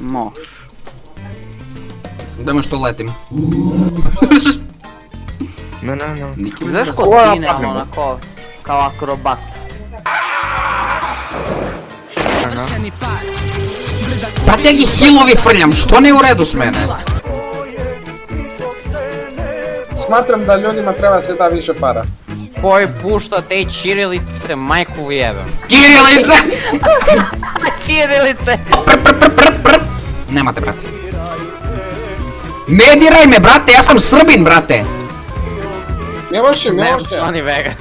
Moš. Dajmo što letim. Ne. Znaš ko tine, ono, onako, kao akrobat. Brate, ja ih healovi frljam, što ne u redu s mene? Smatram da ljudima treba se da više para. Koji pušta te čirilice, majku jebem. Kirilice! Čirilice! Nemate, brate. Ne diraj me, brate, ja sam Srbin, brate! Miloše, Oni vega.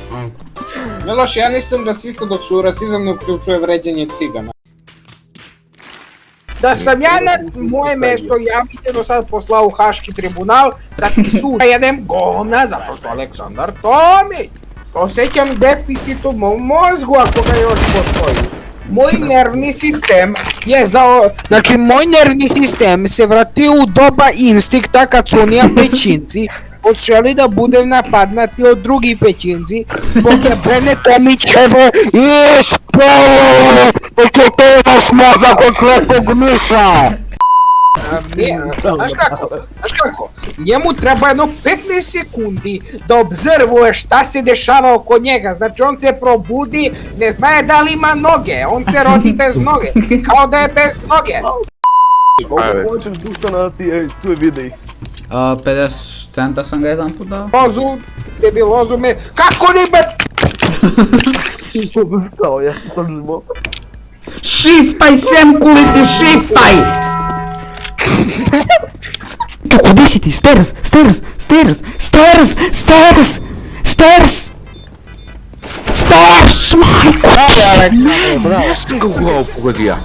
Miloše, ja nisam rasista dok su rasizam ne uključuje vređanje cigana. Da sam ja na moje mesto, ja bih te do sad poslao u Haški tribunal da ti sud jedem govna zato što Aleksandar Tomić. Osjećam deficit u mom mozgu ako ga još postoji. Moj nervni sistem je znači moj nervni sistem se vratio u doba instinkta kad su oni pećinci počeli da bude napadnati od drugih pećinci zbog jebene Tomićeve i spolo dok je to naš mozak od slepog miša. Znaš kako? Njemu treba jedno 15 sekundi da obzervuje šta se dešava oko njega. Znači on se probudi, ne zna da li ima noge, on se rodi bez noge, kao da je bez noge. Hoćeš dustanati, ej, tu je videj. 50 centa sam ga jedan put dao. Lozu, debilozu me, kako li be... Odustao, ja sam zbog. Shiftaj, semkuliti, shiftaj! Gdje si ti? Stairs! Majko! Sam ga u glavu pogodio.